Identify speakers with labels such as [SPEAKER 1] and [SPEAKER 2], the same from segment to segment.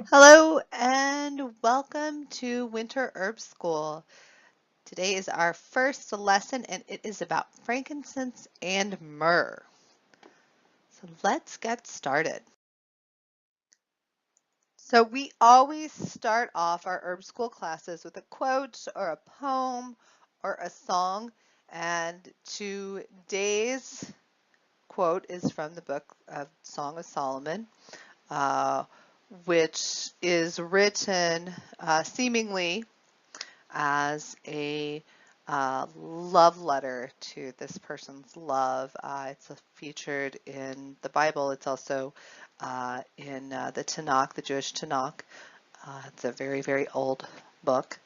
[SPEAKER 1] Hello and welcome to Winter Herb School. Today is our first lesson and it is about frankincense and myrrh. So let's get started. So we always start off our herb school classes with a quote or a poem or a song, and today's quote is from the book of Song of Solomon, uh, which is written seemingly as a love letter to this person's love. It's featured in the Bible. It's also in the Tanakh, the Jewish Tanakh. It's a very, very old book.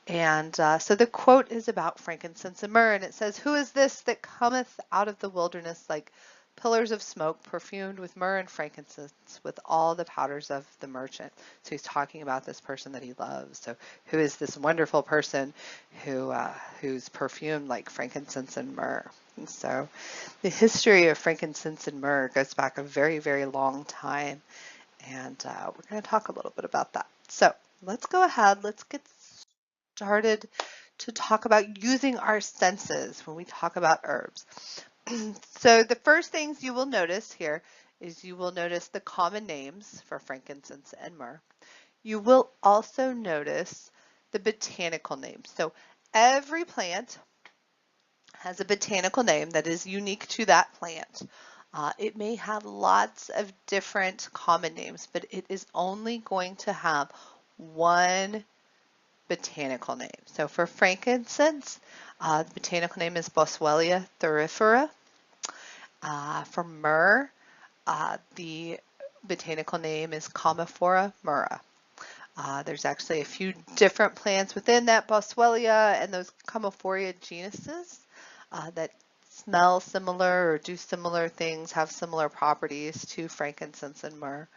[SPEAKER 1] And so the quote is about frankincense and myrrh, and it says, "Who is this that cometh out of the wilderness like pillars of smoke, perfumed with myrrh and frankincense, with all the powders of the merchant?" So he's talking about this person that he loves. So who is this wonderful person who's perfumed like frankincense and myrrh? And so the history of frankincense and myrrh goes back a very, very long time, and we're going to talk a little bit about that. So let's go ahead. Let's get started to talk about using our senses when we talk about herbs. So the first things you will notice here is you will notice the common names for frankincense and myrrh. You will also notice the botanical names. So every plant has a botanical name that is unique to that plant. It may have lots of different common names, but it is only going to have one botanical name. So for frankincense, the botanical name is Boswellia thorifera. For myrrh, the botanical name is Commiphora myrrha. There's actually a few different plants within that Boswellia and those Commiphoria genuses that smell similar or do similar things, have similar properties to frankincense and myrrh.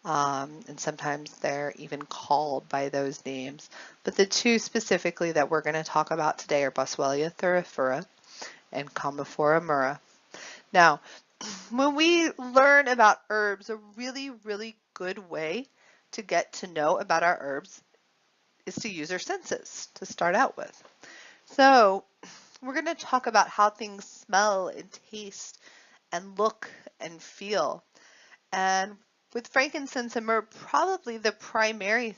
[SPEAKER 1] And sometimes they're even called by those names. But the two specifically that we're going to talk about today are Boswellia thorifera and Commiphora myrrha. Now, when we learn about herbs, a really, really good way to get to know about our herbs is to use our senses to start out with. So we're going to talk about how things smell and taste and look and feel. And with frankincense and myrrh, probably the primary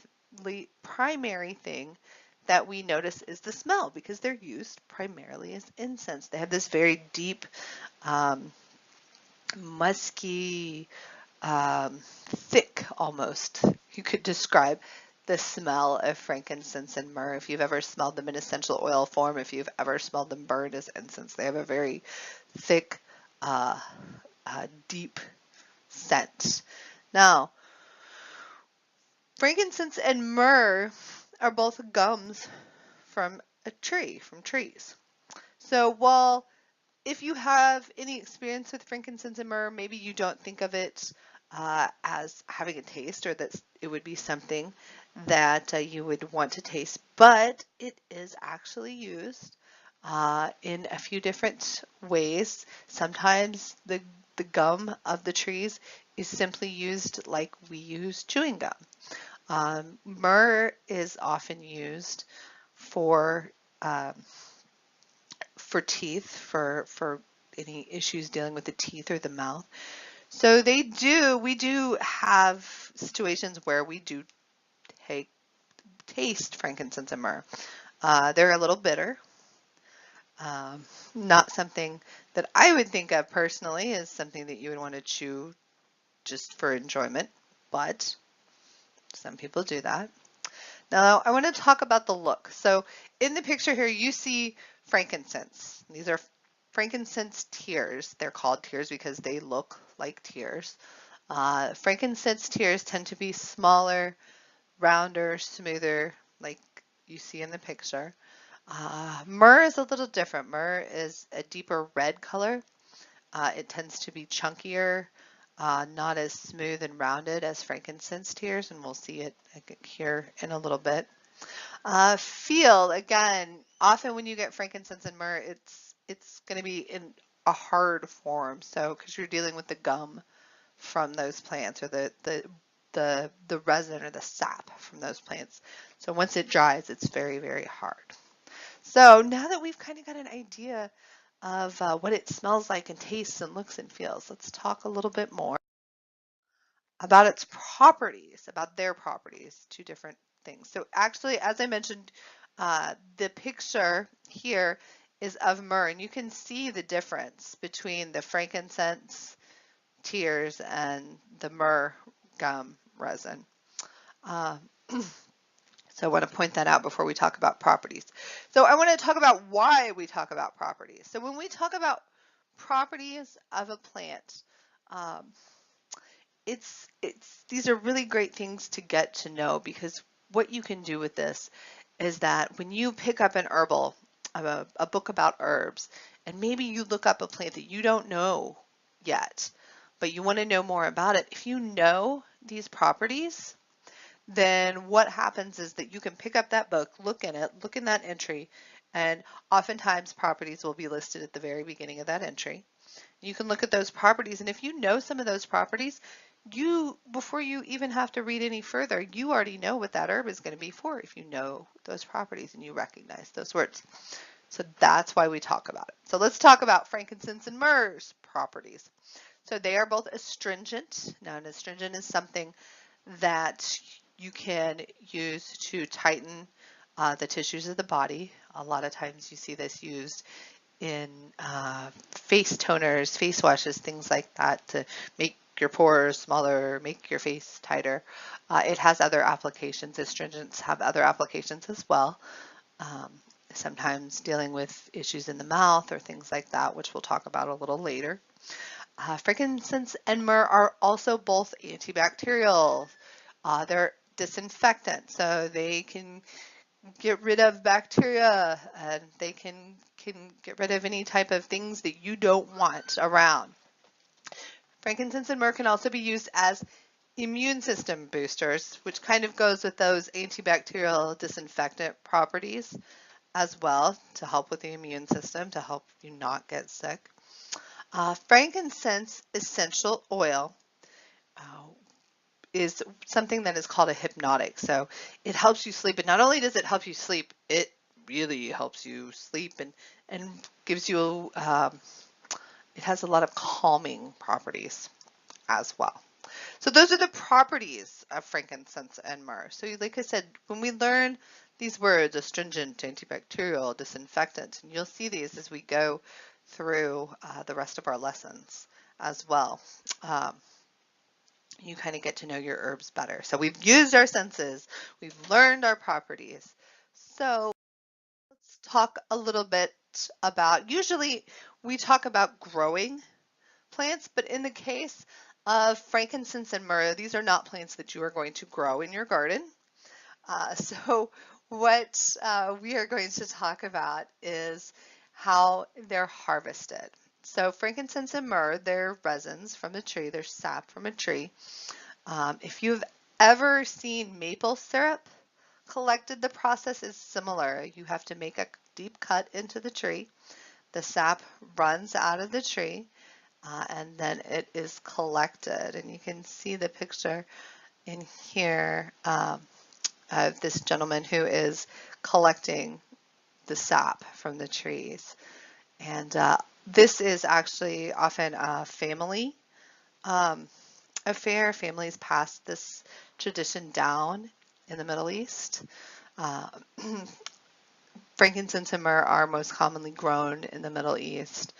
[SPEAKER 1] thing that we notice is the smell, because they're used primarily as incense. They have this very deep, musky, thick almost, you could describe the smell of frankincense and myrrh. If you've ever smelled them in essential oil form, if you've ever smelled them burned as incense, they have a very thick, deep scent. Now, frankincense and myrrh are both gums from a tree, from trees. So while if you have any experience with frankincense and myrrh, maybe you don't think of it as having a taste, or that it would be something that you would want to taste, but it is actually used in a few different ways. Sometimes the gum of the trees is simply used like we use chewing gum. Myrrh is often used for um, for teeth, for any issues dealing with the teeth or the mouth. So we do have situations where we do take, taste frankincense and myrrh. They're a little bitter. Um, Not something that I would think of personally as something that you would want to chew just for enjoyment, but some people do that. Now I want to talk about the look. So in the picture here, you see frankincense. These are frankincense tears. They're called tears because they look like tears. Frankincense tears tend to be smaller, rounder, smoother, like you see in the picture. Myrrh is a little different. Myrrh is a deeper red color. It tends to be chunkier, not as smooth and rounded as frankincense tears, and we'll see it here in a little bit. Feel, again, often when you get frankincense and myrrh, it's going to be in a hard form. So because you're dealing with the gum from those plants, or the the resin or the sap from those plants. So once it dries, it's very, very hard. So now that we've kind of got an idea of what it smells like and tastes and looks and feels, let's talk a little bit more about its properties, about their properties, two different things. So actually, as I mentioned, the picture here is of myrrh, and you can see the difference between the frankincense tears and the myrrh gum resin. Uh, so I want to point that out before we talk about properties. So I want to talk about why we talk about properties. So when we talk about properties of a plant, um, these are really great things to get to know, because what you can do with this is that when you pick up an herbal, a book about herbs, and maybe you look up a plant that you don't know yet, but you want to know more about it, if you know these properties, then what happens is that you can pick up that book, look in it, look in that entry, and oftentimes properties will be listed at the very beginning of that entry. You can look at those properties, and if you know some of those properties, before you even have to read any further, you already know what that herb is going to be for if you know those properties and you recognize those words. So that's why we talk about it. So let's talk about frankincense and myrrh's properties. So they are both astringent. Now, an astringent is something that you can use to tighten the tissues of the body. A lot of times you see this used in face toners, face washes, things like that, to make your pores smaller, make your face tighter. It has other applications. Astringents have other applications as well. Sometimes dealing with issues in the mouth or things like that, which we'll talk about a little later. Frankincense and myrrh are also both antibacterial. They're disinfectant, so they can get rid of bacteria, and they can get rid of any type of things that you don't want around. Frankincense and myrrh can also be used as immune system boosters, which kind of goes with those antibacterial disinfectant properties as well, to help with the immune system, to help you not get sick. Frankincense essential oil uh, is something that is called a hypnotic. So it helps you sleep, and not only does it help you sleep, it really helps you sleep and gives you, it has a lot of calming properties as well. So those are the properties of frankincense and myrrh. So like I said, when we learn these words, astringent, antibacterial, disinfectant, and you'll see these as we go through the rest of our lessons as well. You kind of get to know your herbs better. So we've used our senses, we've learned our properties. So let's talk a little bit about, usually we talk about growing plants, but in the case of frankincense and myrrh, these are not plants that you are going to grow in your garden. So what we are going to talk about is how they're harvested. So frankincense and myrrh, they're resins from a tree, they're sap from a tree. If you've ever seen maple syrup collected, the process is similar. You have to make a deep cut into the tree. The sap runs out of the tree, and then it is collected. And you can see the picture in here of this gentleman who is collecting the sap from the trees. And this is actually often a family affair. Families pass this tradition down in the Middle East. Frankincense and myrrh are most commonly grown in the Middle East,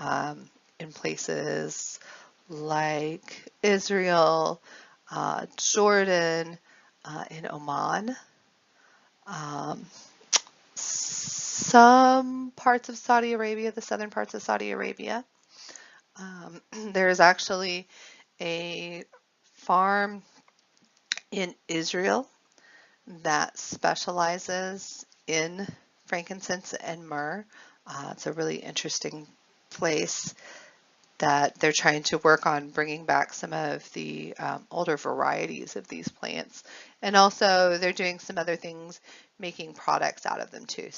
[SPEAKER 1] in places like Israel, Jordan, in Oman, some parts of Saudi Arabia, the southern parts of Saudi Arabia. There is actually a farm in Israel that specializes in frankincense and myrrh. It's a really interesting place that they're trying to work on bringing back some of the older varieties of these plants. And also they're doing some other things, making products out of them too.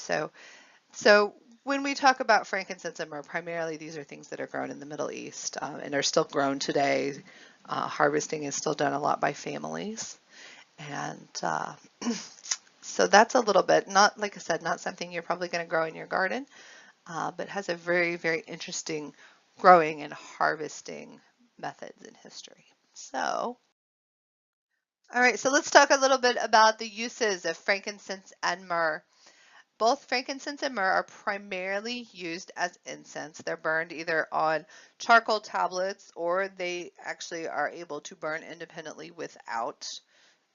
[SPEAKER 1] So when we talk about frankincense and myrrh, primarily these are things that are grown in the Middle East and are still grown today Harvesting is still done a lot by families. And so that's a little bit, not like I said, not something you're probably going to grow in your garden, but has a very, very interesting growing and harvesting methods in history. So, all right, so let's talk a little bit about the uses of frankincense and myrrh. Both frankincense and myrrh are primarily used as incense. They're burned either on charcoal tablets or they actually are able to burn independently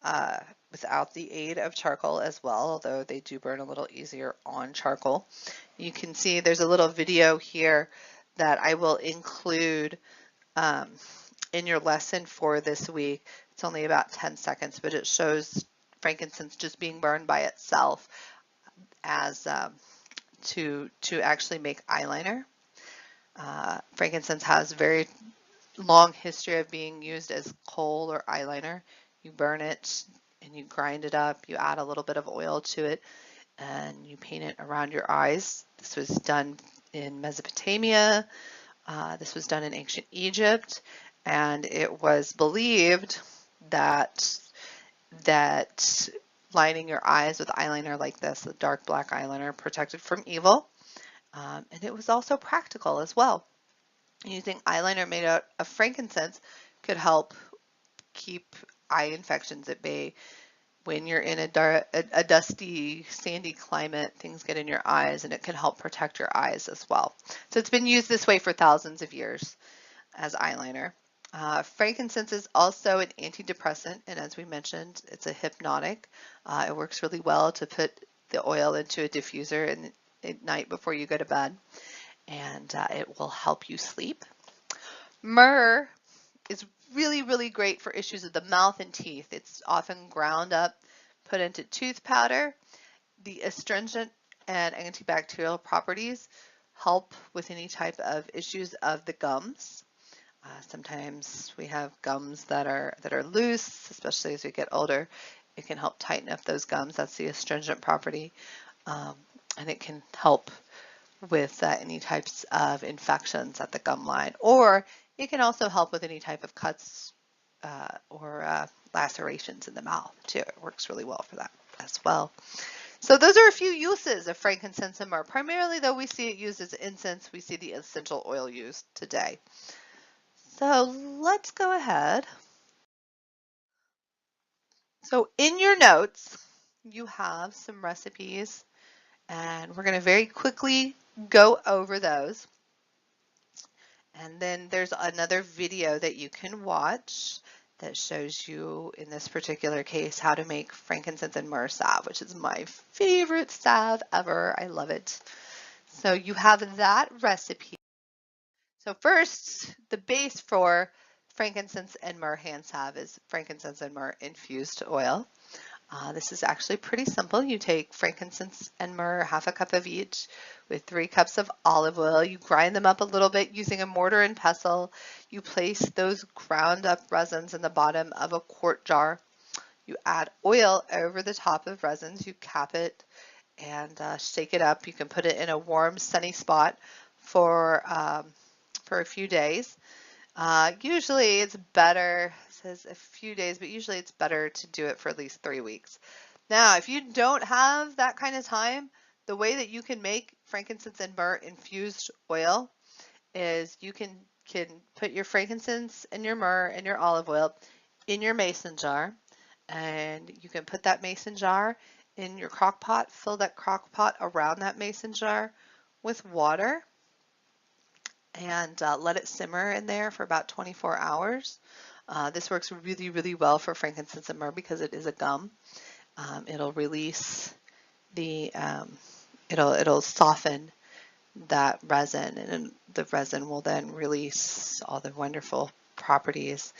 [SPEAKER 1] uh, without the aid of charcoal as well, although they do burn a little easier on charcoal. You can see there's a little video here that I will include um, in your lesson for this week. It's only about 10 seconds, but it shows frankincense just being burned by itself as to actually make eyeliner. Frankincense has very long history of being used as coal or eyeliner. You burn it and you grind it up, you add a little bit of oil to it, and you paint it around your eyes. This was done in Mesopotamia. This was done in ancient Egypt, and it was believed that lining your eyes with eyeliner like this, the dark black eyeliner, protected from evil. And it was also practical as well. Using eyeliner made out of frankincense could help keep eye infections at bay. When you're in a dusty, sandy climate, things get in your eyes and it can help protect your eyes as well. So it's been used this way for thousands of years as eyeliner. Frankincense is also an antidepressant, and as we mentioned, it's a hypnotic. It works really well to put the oil into a diffuser at night before you go to bed, and it will help you sleep. Myrrh is really, really great for issues of the mouth and teeth. It's often ground up, put into tooth powder. The astringent and antibacterial properties help with any type of issues of the gums. Sometimes we have gums that are loose, especially as we get older. It can help tighten up those gums. That's the astringent property, and it can help with any types of infections at the gum line, or it can also help with any type of cuts or lacerations in the mouth too. It works really well for that as well. So those are a few uses of frankincense and myrrh. Primarily though, we see it used as incense. We see the essential oil used today. So let's go ahead. So in your notes, you have some recipes, and we're going to very quickly go over those. And then there's another video that you can watch that shows you, in this particular case, how to make frankincense and myrrh salve, which is my favorite salve ever. I love it. So you have that recipe. So first, the base for frankincense and myrrh hand salve is frankincense and myrrh infused oil. This is actually pretty simple. You take frankincense and myrrh, half a cup of each, with 3 cups of olive oil. You grind them up a little bit using a mortar and pestle. You place those ground up resins in the bottom of a quart jar. You add oil over the top of resins. You cap it and shake it up. You can put it in a warm, sunny spot for a few days. Usually it's better, it says a few days, but usually it's better to do it for at least 3 weeks. Now, if you don't have that kind of time, the way that you can make frankincense and myrrh infused oil is you can put your frankincense and your myrrh and your olive oil in your mason jar, and you can put that mason jar in your crock pot, fill that crock pot around that mason jar with water, and let it simmer in there for about 24 hours. This works really, really well for frankincense and myrrh because it is a gum. It'll release the, it'll soften that resin, and the resin will then release all the wonderful properties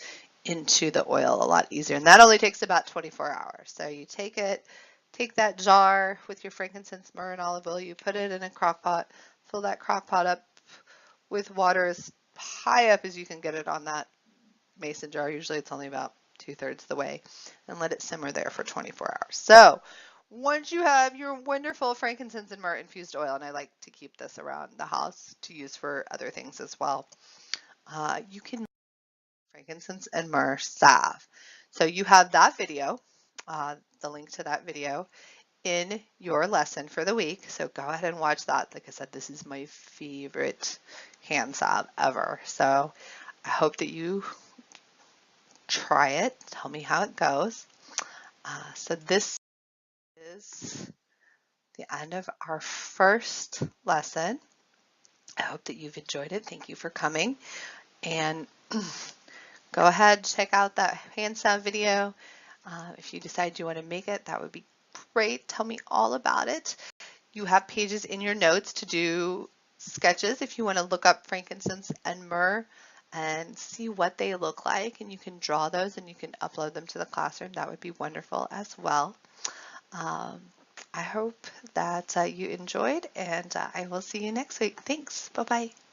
[SPEAKER 1] into the oil a lot easier. And that only takes about 24 hours. So you take that jar with your frankincense, myrrh, and olive oil, you put it in a crock pot, fill that crock pot up with water as high up as you can get it on that mason jar. Usually it's only about 2/3 the way, and let it simmer there for 24 hours. So once you have your wonderful frankincense and myrrh infused oil, and I like to keep this around the house to use for other things as well, you can make frankincense and myrrh salve. So you have that video, the link to that video in your lesson for the week. So go ahead and watch that. Like I said, this is my favorite hand salve ever. So I hope that you try it. Tell me how it goes. So this is the end of our first lesson. I hope that you've enjoyed it. Thank you for coming. And go ahead, check out that hand salve video. If you decide you want to make it, that would be great. Tell me all about it. You have pages in your notes to do sketches if you want to look up frankincense and myrrh and see what they look like, and you can draw those and you can upload them to the classroom. That would be wonderful as well. I hope that you enjoyed, and I will see you next week. Thanks. Bye-bye.